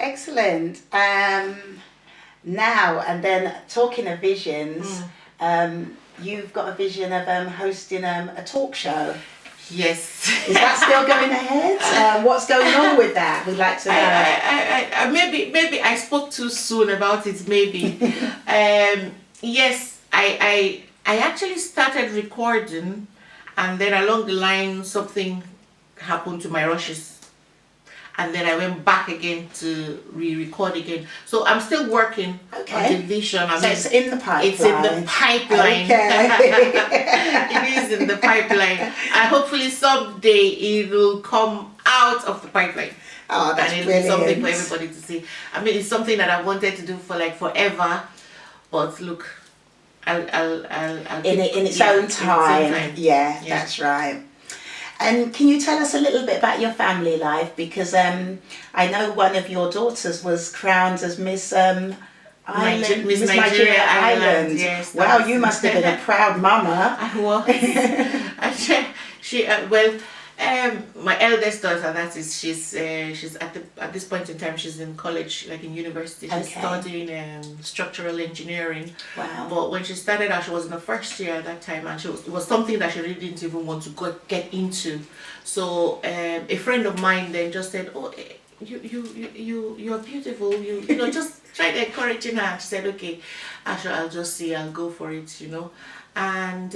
Excellent. Now and then, talking of visions, you've got a vision of hosting a talk show. Yes. Is that still going ahead? What's going on with that? We'd like to know. Maybe I spoke too soon about it. Maybe. Yes, I actually started recording, and then along the line something happened to my rushes. And then I went back again to re-record again. So I'm still working on the vision. So it's in the pipeline. It's in the pipeline. Okay. It is in the pipeline. And hopefully someday it will come out of the pipeline. Oh, that's and it'll brilliant. be something for everybody to see. I mean, it's something that I wanted to do for like forever. But look, I'll in its own time. Yeah, that's right. And can you tell us a little bit about your family life? Because I know one of your daughters was crowned as Miss Nigeria Island. Yes, wow, you must have been a proud mama. I was. My eldest daughter, she's at this point in time she's in college, like in university. She's studying structural engineering. Wow. But when she started out, she was in the first year at that time, and it was something that she really didn't even want to get into. So a friend of mine then just said, "Oh, you're beautiful. You know, just try to encouraging her." She said, "Okay, I'll just see. I'll go for it." You know, and.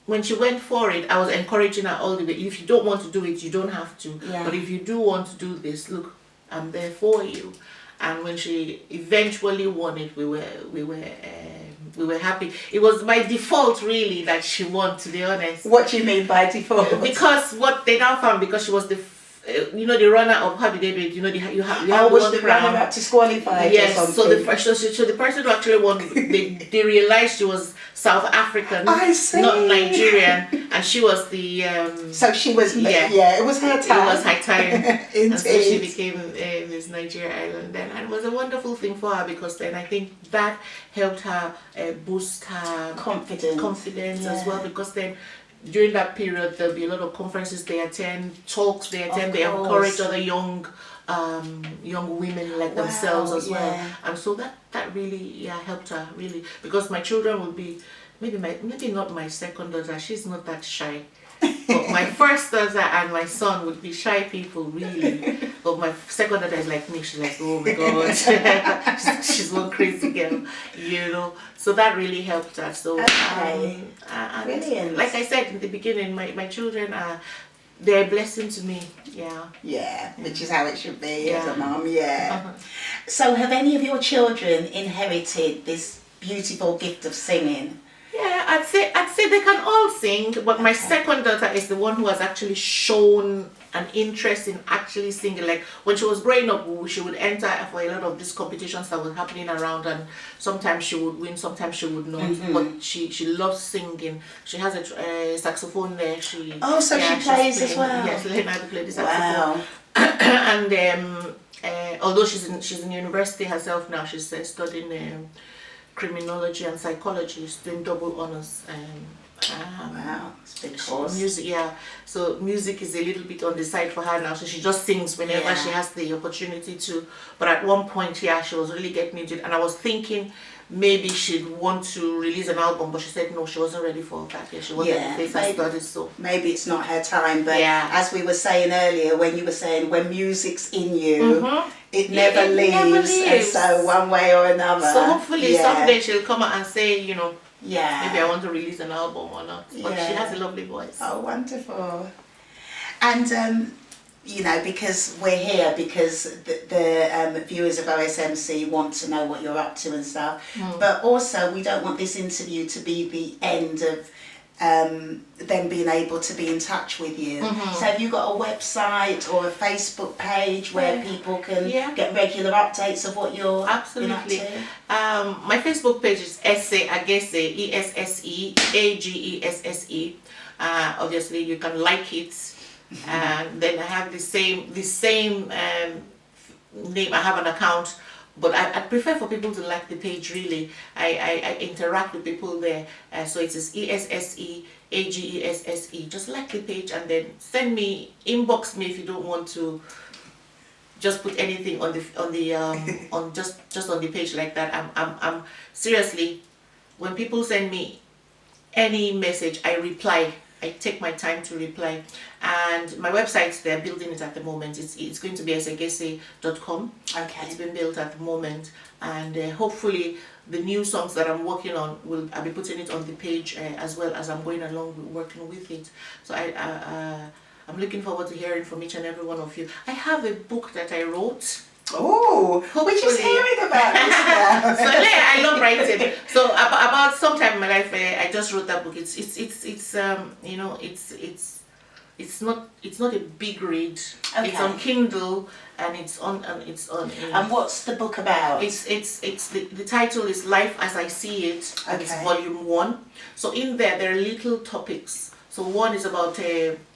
When she went for it, I was encouraging her all the way. If you don't want to do it, you don't have to. Yeah. But if you do want to do this, look, I'm there for you. And when she eventually won it, we were happy. It was by default, really, that she won. To be honest. What do you mean by default? Because what they now found, because she was the runner up. How did they do it? You know, you have was one the crown. runner up disqualified? Yes. Or So the person who actually won, they realized she was South African, I see. not Nigerian, and she was the. So she was. Yeah, it was her time. It was her time. Indeed. And so she became Miss Nigeria Island then, and it was a wonderful thing for her because then I think that helped her boost her confidence as well, because then. During that period, there'll be a lot of conferences they attend, talks they attend. They encourage other young women like themselves as well, and so that really helped her really, because my children would be maybe not my second daughter. She's not that shy, but my first daughter and my son would be shy people really. But my second daughter is like me. She's like, oh my god, she's one crazy girl, you know. So that really helped her. So brilliant. Like I said in the beginning, my children they're a blessing to me. Yeah, which is how it should be as a mom. Yeah. So have any of your children inherited this beautiful gift of singing? Yeah, I'd say they can all sing, but my second daughter is the one who has actually shown an interest in actually singing. Like when she was growing up, she would enter for a lot of these competitions that were happening around, and sometimes she would win, sometimes she would not. But she loves singing. She has a saxophone there. She plays as well. Yes, learning how to play the saxophone. Wow. And although she's in university herself now, she's studying criminology and psychology. She's doing double honors. Wow, it's a big course. Music, so music is a little bit on the side for her now, so she just sings whenever she has the opportunity to. But at one point, she was really getting into it, and I was thinking maybe she'd want to release an album, but she said no, she wasn't ready for that yet. She wanted to face her studies, so maybe it's not her time. But as we were saying earlier, when you were saying when music's in you, it never leaves. And so one way or another. So hopefully someday she'll come out and say, you know, maybe I want to release an album or not. But she has a lovely voice. Oh, wonderful. And you know, because we're here, because the viewers of OSMC want to know what you're up to and stuff. But also, we don't want this interview to be the end of them being able to be in touch with you. So have you got a website or a Facebook page where people can get regular updates of what you're been up to? My Facebook page is Esse Agesse, ESSEAGESSE. Obviously, you can like it. And then I have the same name. I have an account, but I prefer for people to like the page. Really, I interact with people there, so it is ESSEAGESSE. Just like the page, and then inbox me if you don't want to just put anything on the on just on the page like that. I'm seriously, when people send me any message, I reply. I take my time to reply. And my website, they're building it at the moment. It's going to be esseagesse.com. Okay. It's been built at the moment, and hopefully the new songs that I'm working on I'll be putting it on the page as well as I'm going along working with it. So I'm looking forward to hearing from each and every one of you. I have a book that I wrote. Oh, we're just hearing about this now. So yeah, I love writing. So about sometime in my life, I just wrote that book. It's you know, it's not a big read. Okay. It's on Kindle and it's on. And what's the book about? It's the title is Life as I See It, and it's Okay. volume 1. So in there are little topics. So one is about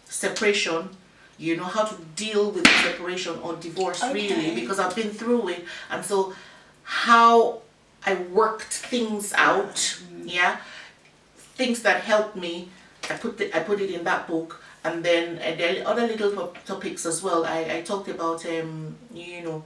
separation. You know, how to deal with separation or divorce, Okay. really, because I've been through it, and so how I worked things out, yeah, things that helped me. I put it in that book, and then there are other little topics as well. I talked about you know,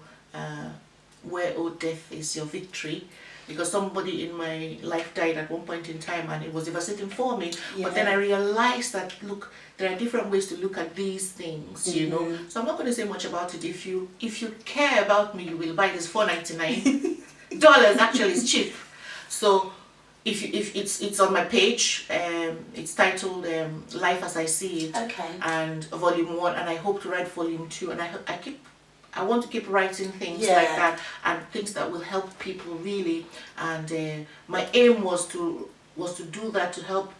where death is your victory, because somebody in my life died at one point in time, and it was devastating for me. Yeah. But then I realized that, look, there are different ways to look at these things, you know. So I'm not going to say much about it. If you care about me, you will buy this $4.99. Actually, it's cheap. So if it's on my page, it's titled Life as I See It. Okay. And volume 1, and I hope to write volume 2, and I want to keep writing things Yeah. like that, and things that will help people really. And my aim was to do that, to help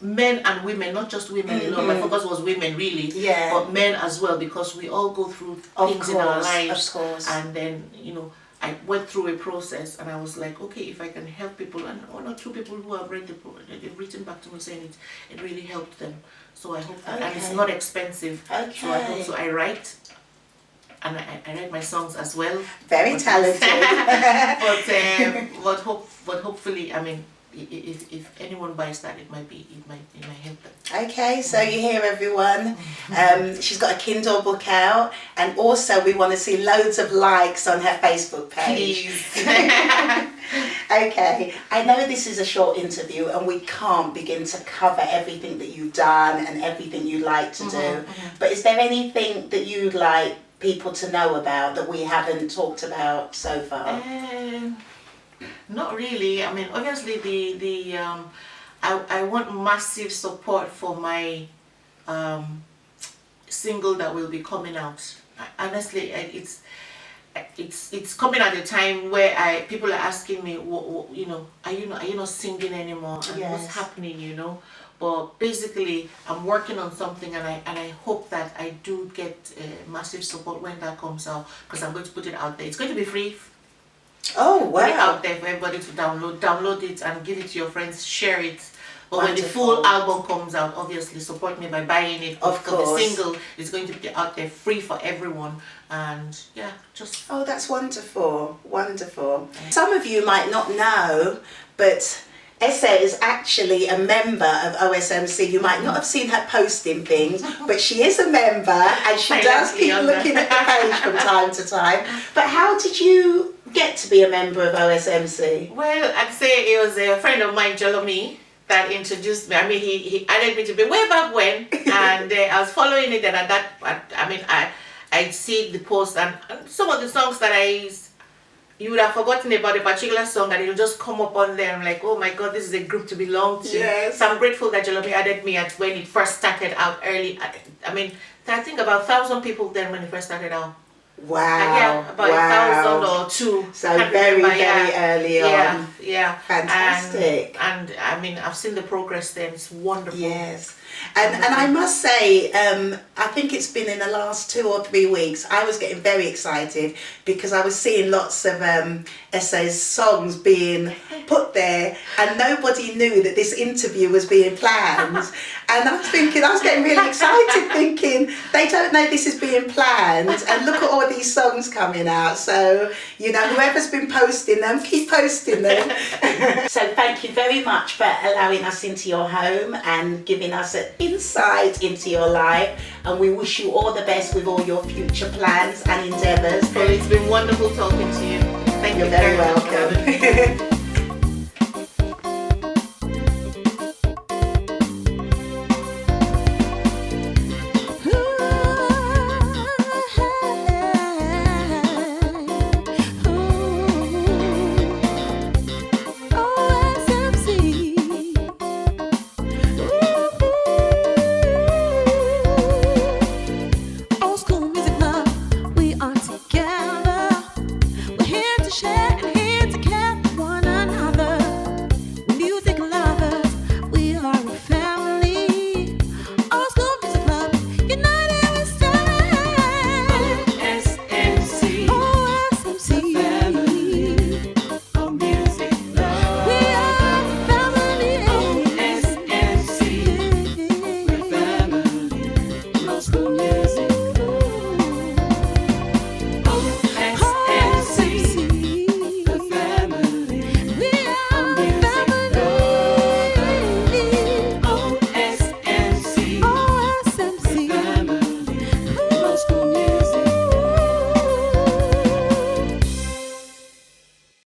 men and women, not just women alone. My focus was women really, Yeah. but men as well, because we all go through Of things in our course, lives. of course. And then, you know, I went through a process, and I was like, okay, if I can help people, and one or two people who have read they've written back to me saying it really helped them. So I hope that, and it's Okay. not expensive. Okay. So I hope so. I write. And I write my songs as well. Very talented. but hopefully, I mean, if anyone buys that, it might help them. Okay, so you hear everyone. She's got a Kindle book out, and also we want to see loads of likes on her Facebook page. Please. Okay, I know this is a short interview and we can't begin to cover everything that you've done and everything you like to do, but is there anything that you'd like people to know about that we haven't talked about so far? Not really. I mean, obviously I want massive support for my single that will be coming out. Honestly, it's coming at a time where people are asking me, you know, are you not singing anymore? And Yes. what's happening, you know? But basically, I'm working on something, and I hope that I do get massive support when that comes out, because I'm going to put it out there. It's going to be free. Oh, Put it wow. out there for everybody to download it and give it to your friends, share it. But when the Wonderful. full album comes out, obviously support me by buying it. Of because course. the single is going to be out there free for everyone. And yeah, just... Oh, that's wonderful, wonderful. Some of you might not know, but Esse is actually a member of OSMC. You might not have seen her posting things, but she is a member, and she does keep looking at the page from time to time. But how did you get to be a member of OSMC? Well, I'd say it was a friend of mine, Jolomi, that introduced me. I mean, he added me to be way back when, and I was following it, and at that, I mean, I'd see the post, and some of the songs that you would have forgotten about a particular song, and it'll just come up on there. I'm like, oh my God, this is a group to belong to. Yes. So I'm grateful that Jolomi added me at when it first started out early. I mean, I think about 1,000 people then when it first started out. Wow, Yeah, about 1,000 or 2. So Can't very, remember, very early on. Yeah. Fantastic. And I mean, I've seen the progress then. It's wonderful. Yes. And I must say, I think it's been in the last 2 or 3 weeks, I was getting very excited because I was seeing lots of Esse's songs being put there, and nobody knew that this interview was being planned. And I was getting really excited thinking, they don't know this is being planned, and look at all these songs coming out. So, you know, whoever's been posting them, keep posting them. So thank you very much for allowing us into your home and giving us insight into your life, and we wish you all the best with all your future plans and endeavours. Well, it's been wonderful talking to you. Thank you You're very much for having me. welcome.